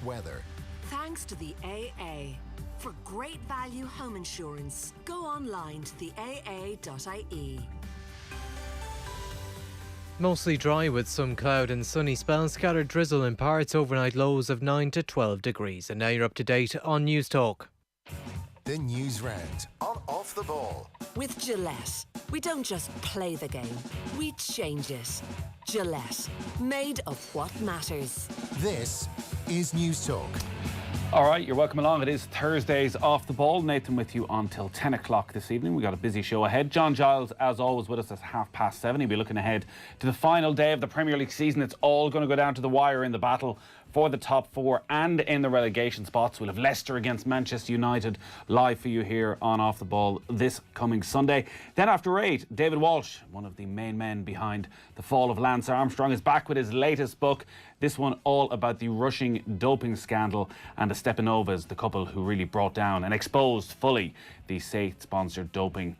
Weather. Thanks to the AA. For great value home insurance, go online to the aa.ie. Mostly dry with some cloud and sunny spells, scattered drizzle in parts, overnight lows of 9 to 12 degrees. And now you're up to date on News Talk. The Newsround on Off the Ball. With Gillette, we don't just play the game, we change it. Gillette, made of what matters. This is News Talk. All right, you're welcome along. It is Thursdays Off the Ball. Nathan with you until 10 o'clock this evening. We've got a busy show ahead. John Giles, as always, with us at 7:30. He'll be looking ahead to the final day of the Premier League season. It's all going to go down to the wire in the battle for the top four and in the relegation spots. We'll have Leicester against Manchester United live for you here on Off the Ball this coming Sunday. Then after 8, David Walsh, one of the main men behind the fall of Lance Armstrong, is back with his latest book. This one all about the rushing doping scandal and the Stepanovas, the couple who really brought down and exposed fully the state-sponsored doping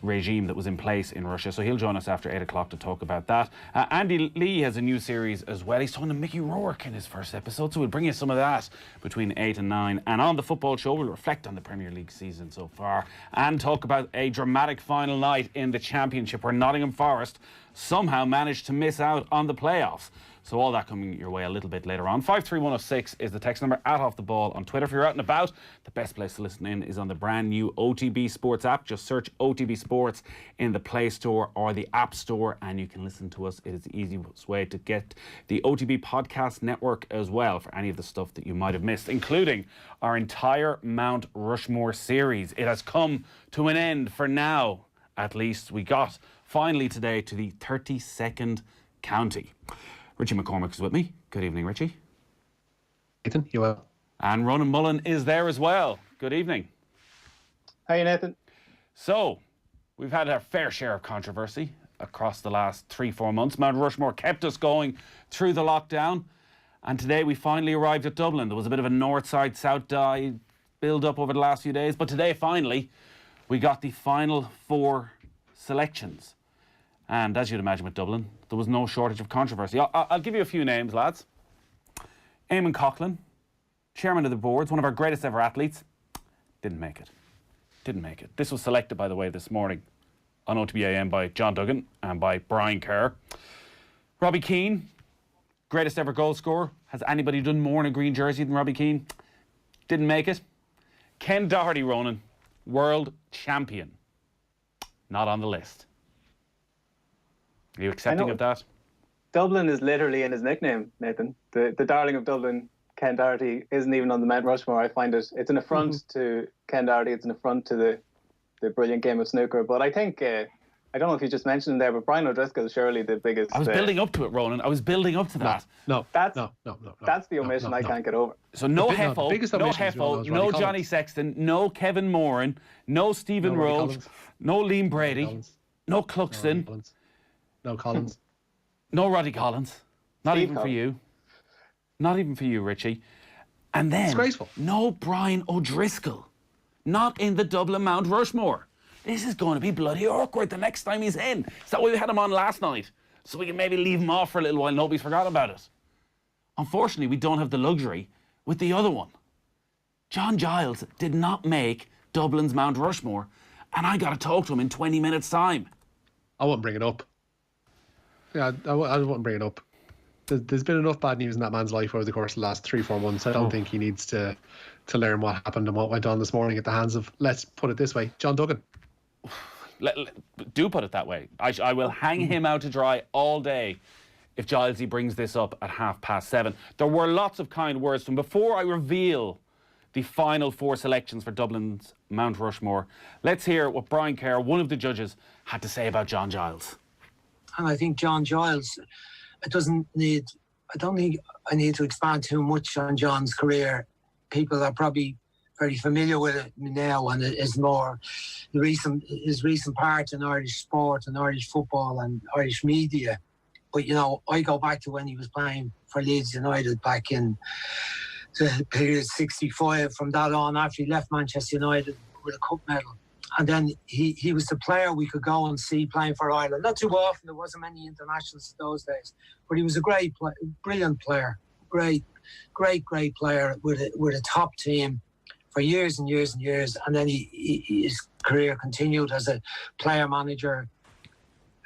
regime that was in place in Russia. So he'll join us after 8 o'clock to talk about that. Andy Lee has a new series as well. He's talking to Mickey Rourke in his first episode, so we'll bring you some of that between 8 and 9. And on the football show, we'll reflect on the Premier League season so far and talk about a dramatic final night in the Championship where Nottingham Forest somehow managed to miss out on the playoffs. So all that coming your way a little bit later on. 53106 is the text number, at Off the Ball on Twitter. If you're out and about, the best place to listen in is on the brand new OTB Sports app. Just search OTB Sports in the Play Store or the App Store and you can listen to us. It is the easiest way to get the OTB Podcast Network as well for any of the stuff that you might have missed, including our entire Mt Rushmore series. It has come to an end for now, at least. We got finally today to the 32nd county. Richie McCormack is with me. Good evening, Richie. Nathan, you well? And Ronan Mullen is there as well. Good evening. Hi, Nathan. So, we've had our fair share of controversy across the last 3-4 months. Mt Rushmore kept us going through the lockdown. And today we finally arrived at Dublin. There was a bit of a north side, south side build up over the last few days. But today, finally, we got the final 4 selections. And as you'd imagine with Dublin, there was no shortage of controversy. I'll give you a few names, lads. Eamon Coughlin, chairman of the boards, one of our greatest ever athletes, didn't make it. Didn't make it. This was selected, by the way, this morning on OTBAM by John Duggan and by Brian Kerr. Robbie Keane, greatest ever goal scorer. Has anybody done more in a green jersey than Robbie Keane? Didn't make it. Ken Doherty, Ronan, world champion. Not on the list. Are you accepting of that? Dublin is literally in his nickname, Nathan. The darling of Dublin, Ken Doherty, isn't even on the Mount Rushmore. I find it's an affront to Ken Doherty. It's an affront to the brilliant game of snooker. But I think, I don't know if you just mentioned him there, but Brian O'Driscoll is surely the biggest. I was building up to it, Ronan. I was building up to that. No. That's the omission I can't get over. So no Heffo, no Johnny Sexton, no Kevin Moran, no Stephen Rhodes, no Liam Brady, no Cluxton. No Collins. No Roddy Collins. Not Steve even Collins. for you. Not even for you, Richie. And then, disgraceful. No Brian O'Driscoll. Not in the Dublin Mount Rushmore. This is going to be bloody awkward the next time he's in. Is that why we had him on last night? So we can maybe leave him off for a little while. Nobody's forgot about it. Unfortunately, we don't have the luxury with the other one. John Giles did not make Dublin's Mount Rushmore, and I got to talk to him in 20 minutes' time. I won't bring it up. Yeah, I wouldn't bring it up. There's been enough bad news in that man's life over the course of the last 3-4 months. I don't think he needs to learn what happened and what went on this morning at the hands of, let's put it this way, John Duggan. Do put it that way. I will hang him out to dry all day if Gilesy brings this up at 7:30. There were lots of kind words from before I reveal the final 4 selections for Dublin's Mount Rushmore. Let's hear what Brian Kerr, one of the judges, had to say about John Giles. And I think John Giles, I don't think I need to expand too much on John's career. People are probably very familiar with it now, and it is more his recent part in Irish sport and Irish football and Irish media. But, I go back to when he was playing for Leeds United back in the period 65. From that on, after he left Manchester United with a cup medal. And then he was the player we could go and see playing for Ireland. Not too often, there wasn't many internationals those days. But he was a brilliant player. great player with a top team for years and years and years, and then his career continued as a player manager.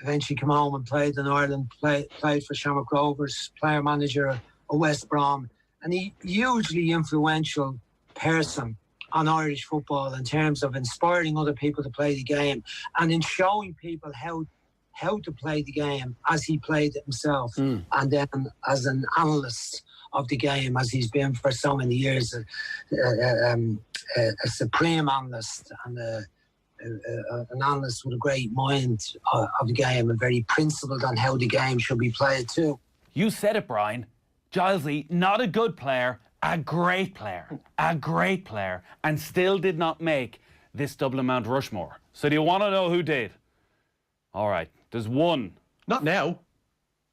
Eventually came home and played in Ireland, played for Shamrock Rovers, player manager at West Brom, and he hugely influential person on Irish football in terms of inspiring other people to play the game and in showing people how to play the game as he played it himself, and then as an analyst of the game, as he's been for so many years, a supreme analyst and an analyst with a great mind of the game, and very principled on how the game should be played too. You said it, Brian. Gilesy, not a good player, a great player, and still did not make this Dublin Mount Rushmore. So do you want to know who did? All right, there's one. Not now.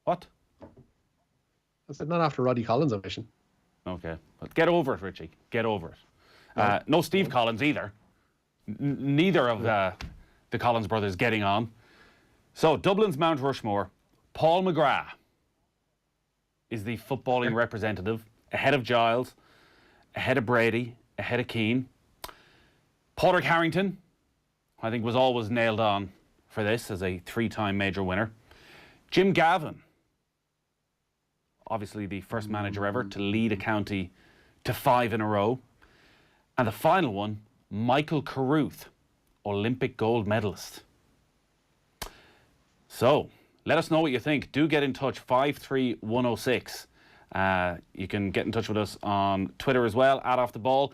What? I said not after Roddy Collins' omission. Okay, but get over it, Richie. Get over it. No Steve Collins either. Neither of the Collins brothers getting on. So, Dublin's Mount Rushmore, Paul McGrath is the footballing representative, ahead of Giles, ahead of Brady, ahead of Keane. Padraig Harrington, I think, was always nailed on for this as a 3-time major winner. Jim Gavin, obviously the first manager ever to lead a county to 5 in a row. And the final one, Michael Carruth, Olympic gold medalist. So, let us know what you think. Do get in touch, 53106. You can get in touch with us on Twitter as well, @OffTheBall.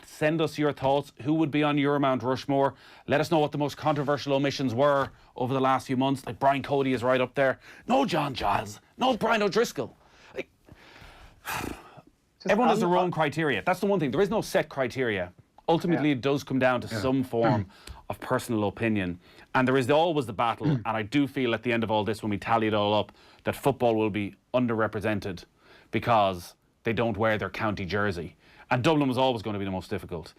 Send us your thoughts. Who would be on your Mount Rushmore? Let us know what the most controversial omissions were over the last few months. Like Brian Cody is right up there. No John Giles. No Brian O'Driscoll. Like, everyone has their own criteria. That's the one thing. There is no set criteria. Ultimately, it does come down to some form of personal opinion. And there is always the battle, and I do feel at the end of all this, when we tally it all up, that football will be underrepresented because they don't wear their county jersey. And Dublin was always going to be the most difficult.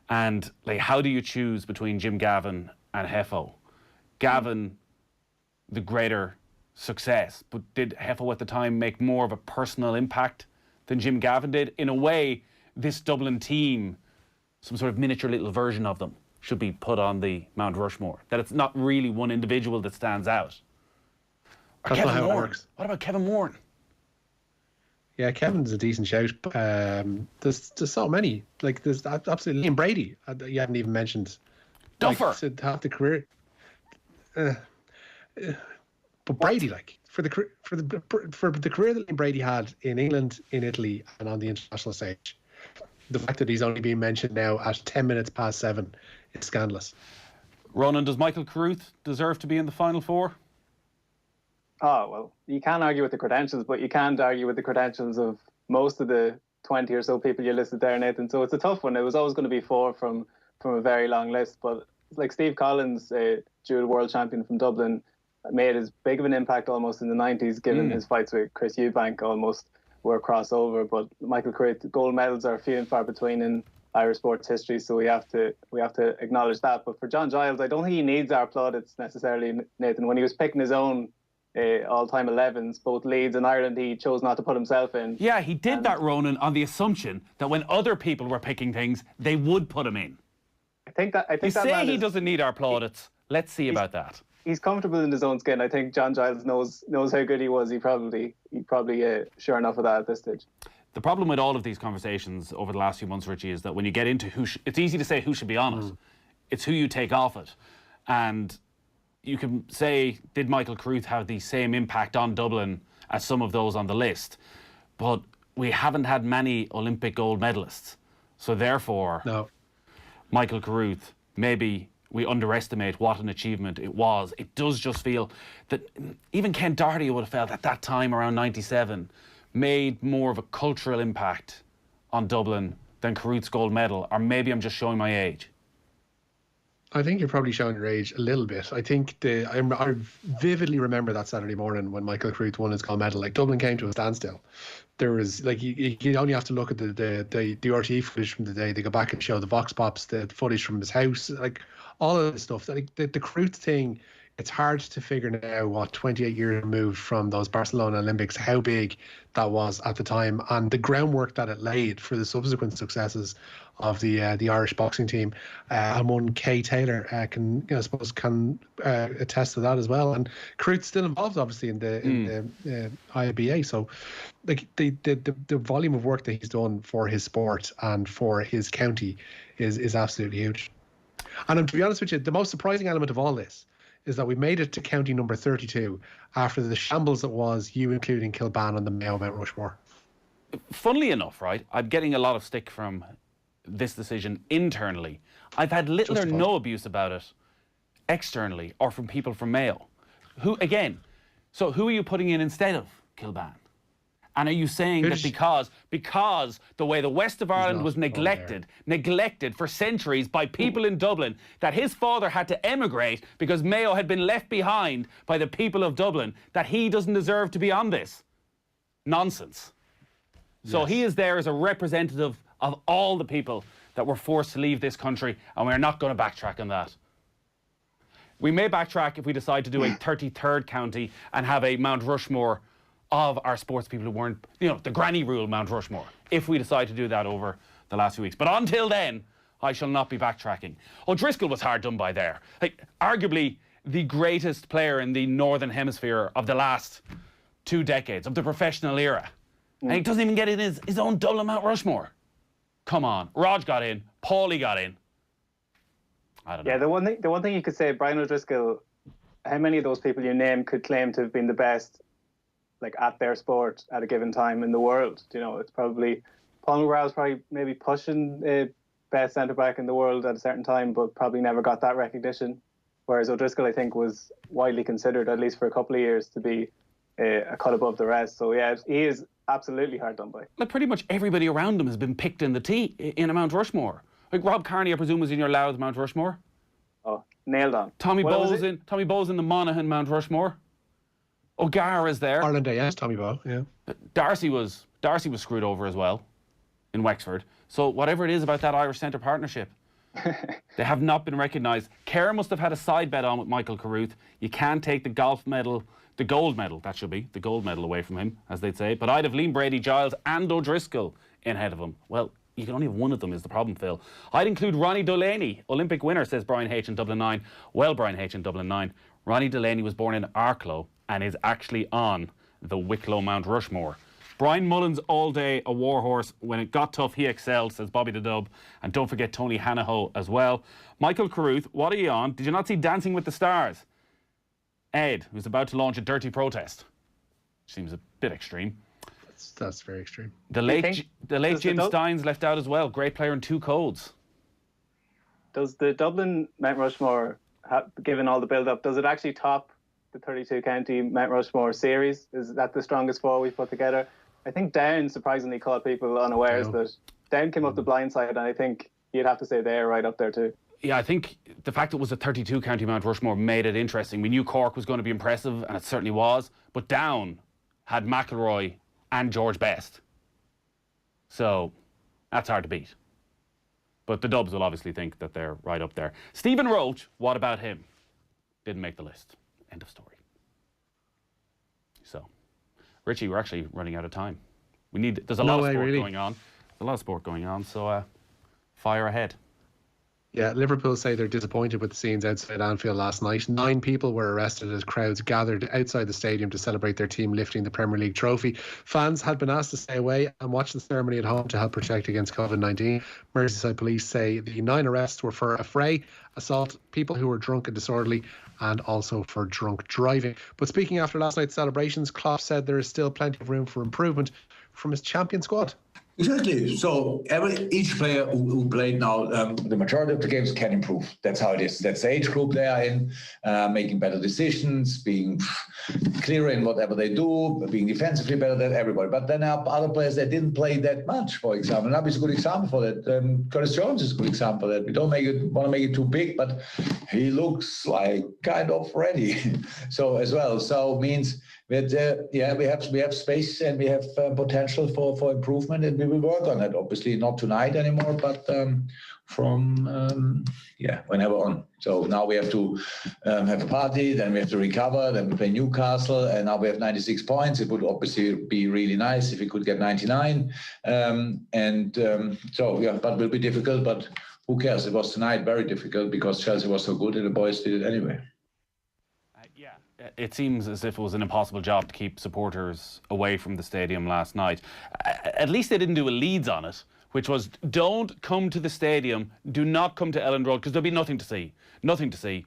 And like, how do you choose between Jim Gavin and Heffo? Gavin, the greater success, but did Heffo at the time make more of a personal impact than Jim Gavin did? In a way, this Dublin team, some sort of miniature little version of them, should be put on the Mount Rushmore. That it's not really one individual that stands out. Or That's Kevin not how it Moore. works. What about Kevin Moore? Yeah, Kevin's a decent shout. There's so many. Like, there's absolutely Liam Brady. You hadn't even mentioned. Duffer. Like, to have the career. But Brady, like, for the career that Liam Brady had in England, in Italy, and on the international stage, the fact that he's only being mentioned now at 10 minutes past 7 is scandalous. Ronan, does Michael Carruth deserve to be in the Final Four? Oh, well, you can't argue with the credentials, but you can't argue with the credentials of most of the 20 or so people you listed there, Nathan. So it's a tough one. It was always going to be 4 from a very long list. But like Steve Collins, dual world champion from Dublin, made as big of an impact almost in the 90s, given his fights with Chris Eubank almost were crossover. But Michael Carruth, gold medals are few and far between in Irish sports history, so we have to acknowledge that. But for John Giles, I don't think he needs our plaudits necessarily, Nathan. When he was picking his own all-time 11s, both Leeds and Ireland, he chose not to put himself in. Yeah, he did that, Ronan, on the assumption that when other people were picking things, they would put him in. I think you say he doesn't need our plaudits. Let's see about that. He's comfortable in his own skin. I think John Giles knows how good he was. He probably sure enough of that at this stage. The problem with all of these conversations over the last few months, Richie, is that when you get into it's easy to say who should be on it. It's who you take off it. And you can say, did Michael Carruth have the same impact on Dublin as some of those on the list? But we haven't had many Olympic gold medalists. So therefore, No. Michael Carruth, maybe we underestimate what an achievement it was. It does just feel that even Ken Doherty would have felt at that time, around 97, made more of a cultural impact on Dublin than Carruth's gold medal. Or maybe I'm just showing my age. I think you're probably showing your age a little bit. I think I vividly remember that Saturday morning when Michael Carruth won his gold medal. Like, Dublin came to a standstill. There was, like, you only have to look at the RTE footage from the day. They go back and show the Vox Pops, the footage from his house, like all of this stuff. Like, the Carruth thing it's hard to figure now what 28 years removed from those Barcelona Olympics, how big that was at the time, and the groundwork that it laid for the subsequent successes of the Irish boxing team. And one Kay Taylor can attest to that as well. And Carruth's still involved, obviously, in the IABA. So, like the volume of work that he's done for his sport and for his county is absolutely huge. And to be honest with you, the most surprising element of all this is that we made it to county number 32 after the shambles that was you including Kilban on the Mayo Mount Rushmore. Funnily enough, right, I'm getting a lot of stick from this decision internally. I've had little or no abuse about it externally or from people from Mayo. Who are you putting in instead of Kilban? And are you saying that because the way the west of Ireland was neglected for centuries by people in Dublin, that his father had to emigrate because Mayo had been left behind by the people of Dublin, that he doesn't deserve to be on this? Nonsense. So he is there as a representative of all the people that were forced to leave this country, and we're not going to backtrack on that. We may backtrack if we decide to do a 33rd county and have a Mount Rushmore of our sports people who weren't, the granny rule Mount Rushmore, if we decide to do that over the last few weeks. But until then, I shall not be backtracking. O'Driscoll was hard done by there. Like, arguably the greatest player in the Northern Hemisphere of the last 2 decades, of the professional era. And he doesn't even get in his own Dublin Mount Rushmore. Come on. Rog got in. Paulie got in. I don't know. Yeah, the one thing you could say, Brian O'Driscoll, how many of those people you name could claim to have been the best, like, at their sport at a given time in the world? It's probably Paul McGrath's probably maybe pushing best centre back in the world at a certain time, but probably never got that recognition. Whereas O'Driscoll, I think, was widely considered, at least for a couple of years, to be a cut above the rest. So yeah, he is absolutely hard done by. Like, pretty much everybody around him has been picked in the tee in a Mount Rushmore. Like, Rob Kearney, I presume, was in your Louth Mount Rushmore. Oh, nailed on. Tommy Bowes in the Monaghan Mount Rushmore. O'Gara's there. Ireland AS, Tommy Bowe, yeah. Darcy was screwed over as well in Wexford. So whatever it is about that Irish centre partnership, they have not been recognised. Kerr must have had a side bet on with Michael Carruth. You can't take the gold medal, that should be, the gold medal away from him, as they'd say. But I'd have Liam Brady, Giles and O'Driscoll in ahead of him. Well, you can only have one of them is the problem, Phil. I'd include Ronnie Delaney, Olympic winner, says Brian H. in Dublin 9. Well, Brian H. in Dublin 9. Ronnie Delaney was born in Arklow and is actually on the Wicklow Mount Rushmore. Brian Mullen's all day a warhorse. When it got tough, he excelled, says Bobby the Dub. And don't forget Tony Hanaho as well. Michael Carruth, what are you on? Did you not see Dancing with the Stars? Ed, who's about to launch a dirty protest. Seems a bit extreme. That's very extreme. The late Jim Steins left out as well. Great player in 2 codes. Does the Dublin Mount Rushmore, given all the build-up, does it actually top the 32 county Mount Rushmore series? Is that the strongest 4 we've put together? I think Down surprisingly caught people unawares that Down came up the blind side, and I think you'd have to say they're right up there too. Yeah, I think the fact it was a 32 county Mount Rushmore made it interesting. We knew Cork was going to be impressive, and it certainly was, but Down had McIlroy and George Best. So that's hard to beat. But the Dubs will obviously think that they're right up there. Stephen Roach, what about him? Didn't make the list. End of story. So, Richie, we're actually running out of time. There's a lot of sport going on. There's a lot of sport going on, so fire ahead. Yeah, Liverpool say they're disappointed with the scenes outside Anfield last night. 9 people were arrested as crowds gathered outside the stadium to celebrate their team lifting the Premier League trophy. Fans had been asked to stay away and watch the ceremony at home to help protect against COVID-19. Merseyside police say the 9 arrests were for affray, assault, people who were drunk and disorderly, and also for drunk driving. But speaking after last night's celebrations, Klopp said there is still plenty of room for improvement from his champion squad. Exactly. So each player who played now, the majority of the games can improve. That's how it is. That's the age group they are in, making better decisions, being clearer in whatever they do, being defensively better than everybody. But then there are other players that didn't play that much, for example. Naby is a good example for that. Curtis Jones is a good example of that. We don't want to make it too big, but he looks like kind of ready. So as well. So means But we have space and we have potential for improvement, and we will work on it. Obviously, not tonight anymore, but from whenever on. So now we have to have a party, then we have to recover, then we play Newcastle, and now we have 96 points. It would obviously be really nice if we could get 99. But it will be difficult. But who cares? It was tonight very difficult because Chelsea was so good, and the boys did it anyway. It seems as if it was an impossible job to keep supporters away from the stadium last night. At least they didn't do a Leeds on it, which was, don't come to the stadium, do not come to Elland Road, because there'll be nothing to see. Nothing to see.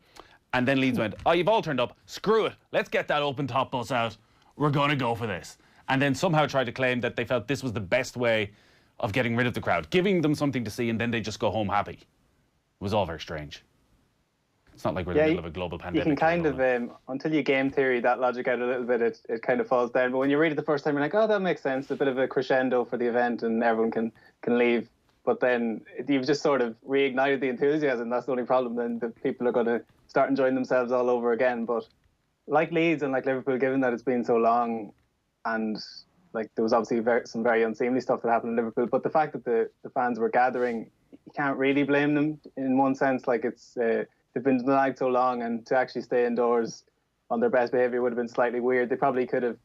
And then Leeds went, oh, you've all turned up, screw it, let's get that open top bus out, we're going to go for this. And then somehow tried to claim that they felt this was the best way of getting rid of the crowd, giving them something to see, and then they just go home happy. It was all very strange. It's not like we're in the middle of a global pandemic. You can kind of, until you game theory that logic out a little bit, it kind of falls down. But when you read it the first time, you're like, oh, that makes sense. A bit of a crescendo for the event and everyone can leave. But then you've just sort of reignited the enthusiasm. That's the only problem. Then the people are going to start enjoying themselves all over again. But like Leeds and like Liverpool, given that it's been so long and like there was obviously some very unseemly stuff that happened in Liverpool, but the fact that the fans were gathering, you can't really blame them in one sense. Like it's... they've been denied so long, and to actually stay indoors on their best behaviour would have been slightly weird. They probably could have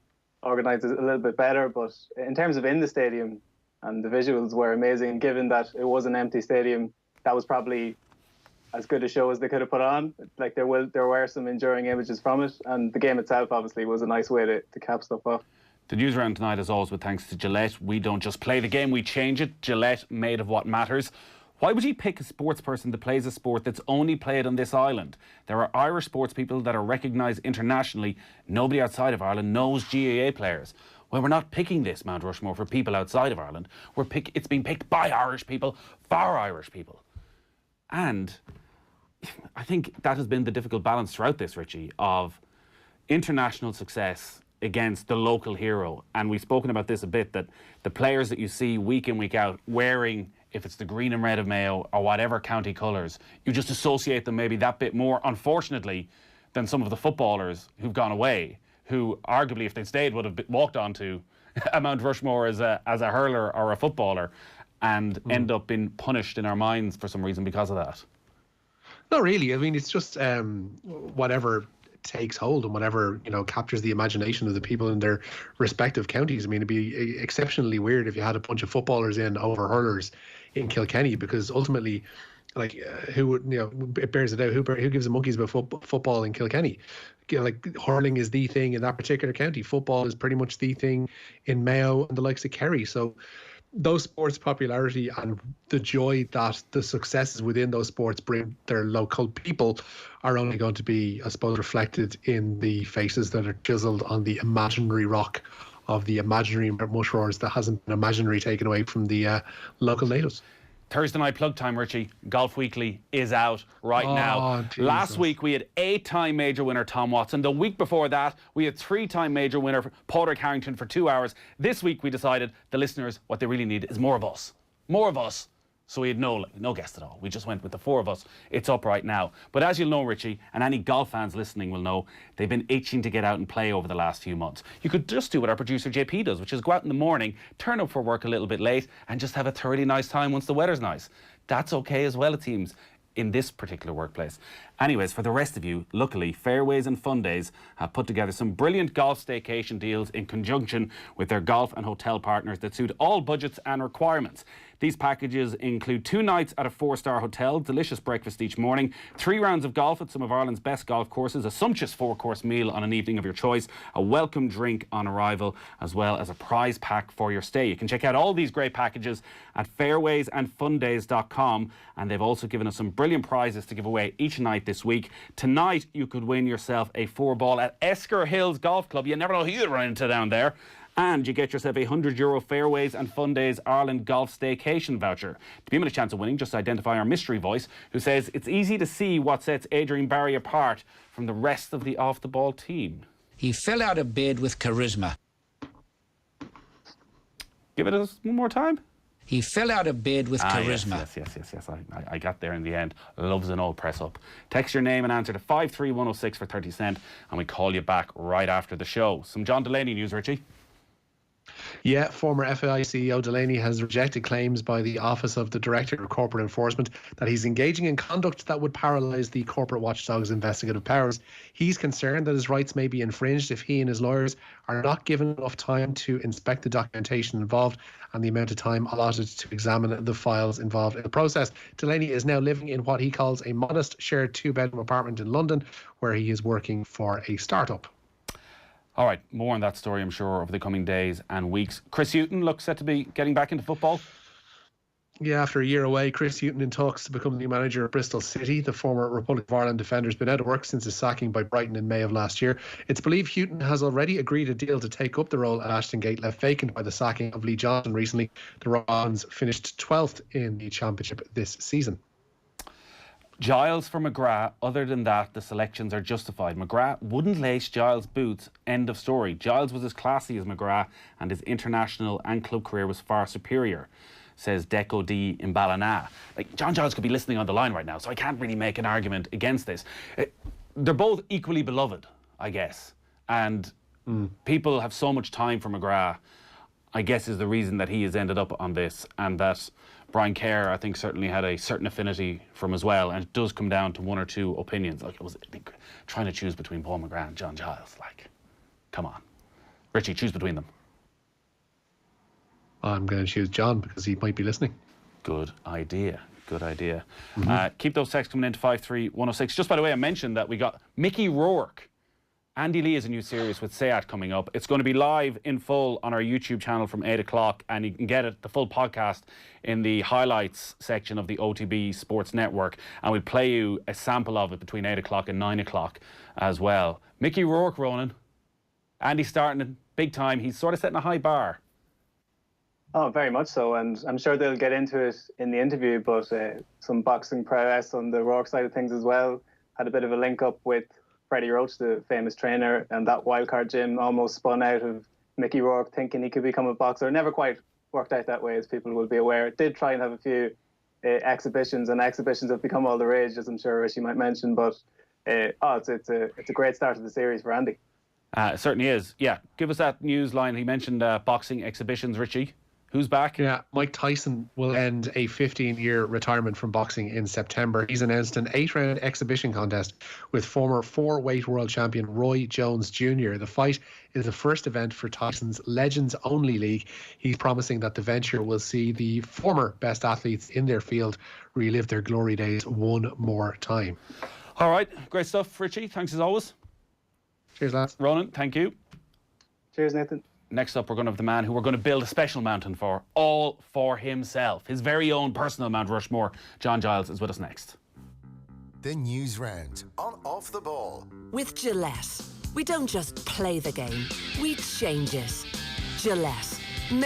organised it a little bit better, but in terms of in the stadium, and the visuals were amazing, given that it was an empty stadium, that was probably as good a show as they could have put on. Like there were some enduring images from it, and the game itself obviously was a nice way to cap stuff off. The news round tonight, as always, with thanks to Gillette. We don't just play the game, we change it. Gillette, made of what matters. Why would you pick a sports person that plays a sport that's only played on this island? There are Irish sports people that are recognised internationally. Nobody outside of Ireland knows GAA players. Well, we're not picking this Mount Rushmore for people outside of Ireland. It's been picked by Irish people for Irish people. And I think that has been the difficult balance throughout this, Richie, of international success against the local hero. And we've spoken about this a bit, that the players that you see week in, week out wearing, if it's the green and red of Mayo or whatever county colours, you just associate them maybe that bit more, unfortunately, than some of the footballers who've gone away, who arguably, if they'd stayed, would have walked onto a Mount Rushmore as a hurler or a footballer, and end up being punished in our minds for some reason because of that. Not really. I mean, it's just whatever takes hold and whatever, captures the imagination of the people in their respective counties. I mean, it'd be exceptionally weird if you had a bunch of footballers in over hurlers in Kilkenny, because ultimately, like, who would, it bears it out, who gives a monkeys about football in Kilkenny? Like, hurling is the thing in that particular county. Football is pretty much the thing in Mayo and the likes of Kerry. So those sports' popularity and the joy that the successes within those sports bring their local people are only going to be, I suppose, reflected in the faces that are chiseled on the imaginary rock of the imaginary mushroors that hasn't been imaginary taken away from the local natives. Thursday night plug time, Richie. Golf Weekly is out right now. Jesus. Last week we had 8-time major winner Tom Watson. The week before that we had 3-time major winner Padraig Harrington for 2 hours. This week we decided the listeners, what they really need is more of us. More of us. So we had no guest at all. We just went with the 4 of us. It's up right now. But as you'll know, Richie, and any golf fans listening will know, they've been itching to get out and play over the last few months. You could just do what our producer JP does, which is go out in the morning, turn up for work a little bit late, and just have a thoroughly nice time once the weather's nice. That's okay as well, it seems, in this particular workplace. Anyways, for the rest of you, luckily, Fairways and Fun Days have put together some brilliant golf staycation deals in conjunction with their golf and hotel partners that suit all budgets and requirements. These packages include 2 nights at a 4-star hotel, delicious breakfast each morning, 3 rounds of golf at some of Ireland's best golf courses, a sumptuous 4-course meal on an evening of your choice, a welcome drink on arrival, as well as a prize pack for your stay. You can check out all these great packages at fairwaysandfundays.com, and they've also given us some brilliant prizes to give away each night this week. Tonight, you could win yourself a 4-ball at Esker Hills Golf Club. You never know who you'd run into down there. And you get yourself a €100 Fairways and Fun Days Ireland Golf Staycation voucher. To be in a chance of winning, just identify our mystery voice who says it's easy to see what sets Adrian Barry apart from the rest of the off-the-ball team. He fell out of bed with charisma. Give it us one more time. He fell out of bed with charisma. Yes. I got there in the end. Loves an old press up. Text your name and answer to 53106 for 30 cent, and we call you back right after the show. Some John Delaney news, Richie. Yeah, former FAI CEO Delaney has rejected claims by the Office of the Director of Corporate Enforcement that he's engaging in conduct that would paralyse the corporate watchdog's investigative powers. He's concerned that his rights may be infringed if he and his lawyers are not given enough time to inspect the documentation involved and the amount of time allotted to examine the files involved in the process. Delaney is now living in what he calls a modest shared 2-bedroom apartment in London, where he is working for a startup. All right, more on that story, I'm sure, over the coming days and weeks. Chris Hughton looks set to be getting back into football. Yeah, after a year away, Chris Hughton in talks to become the new manager of Bristol City. The former Republic of Ireland defender has been out of work since his sacking by Brighton in May of last year. It's believed Hughton has already agreed a deal to take up the role at Ashton Gate, left vacant by the sacking of Lee Johnson recently. The Ronans finished 12th in the Championship this season. Giles for McGrath. Other than that, the selections are justified. McGrath wouldn't lace Giles' boots. End of story. Giles was as classy as McGrath, and his international and club career was far superior, says Deco D in Ballina. Like, John Giles could be listening on the line right now, so I can't really make an argument against this. They're both equally beloved, I guess. And people have so much time for McGrath, I guess, is the reason that he has ended up on this, and that Brian Kerr, I think, certainly had a certain affinity from as well, and it does come down to one or two opinions. Like, it was trying to choose between Paul McGrath and John Giles. Like, come on. Richie, choose between them. I'm going to choose John because he might be listening. Good idea. Keep those texts coming into 53106. Just by the way, I mentioned that we got Mickey Rourke. Andy Lee is a new series with Seat coming up. It's going to be live in full on our YouTube channel from 8 o'clock, and you can get it, the full podcast, in the highlights section of the OTB Sports Network. And we'll play you a sample of it between 8 o'clock and 9 o'clock as well. Mickey Rourke, Ronan. Andy's starting it big time. He's sort of setting a high bar. Oh, very much so, and I'm sure they'll get into it in the interview, but some boxing prowess on the Rourke side of things as well. Had a bit of a link up with Freddie Roach, the famous trainer, and that wildcard gym almost spun out of Mickey Rourke thinking he could become a boxer. Never quite worked out that way, as people will be aware. It did try and have a few exhibitions, and exhibitions have become all the rage, as I'm sure Richie might mention, but it's a great start to the series for Andy. It certainly is. Yeah, give us that news line. He mentioned boxing exhibitions, Richie. Who's back? Yeah, Mike Tyson will end a 15-year retirement from boxing in September. He's announced an 8-round exhibition contest with former 4-weight world champion Roy Jones Jr. The fight is the first event for Tyson's Legends Only League. He's promising that the venture will see the former best athletes in their field relive their glory days one more time. All right, great stuff, Richie. Thanks as always. Cheers, lads. Ronan, thank you. Cheers, Nathan. Next up, we're going to have the man who we're going to build a special mountain for, all for himself. His very own personal Mount Rushmore. John Giles is with us next. The News Round on Off the Ball. With Gillette, we don't just play the game, we change it. Gillette,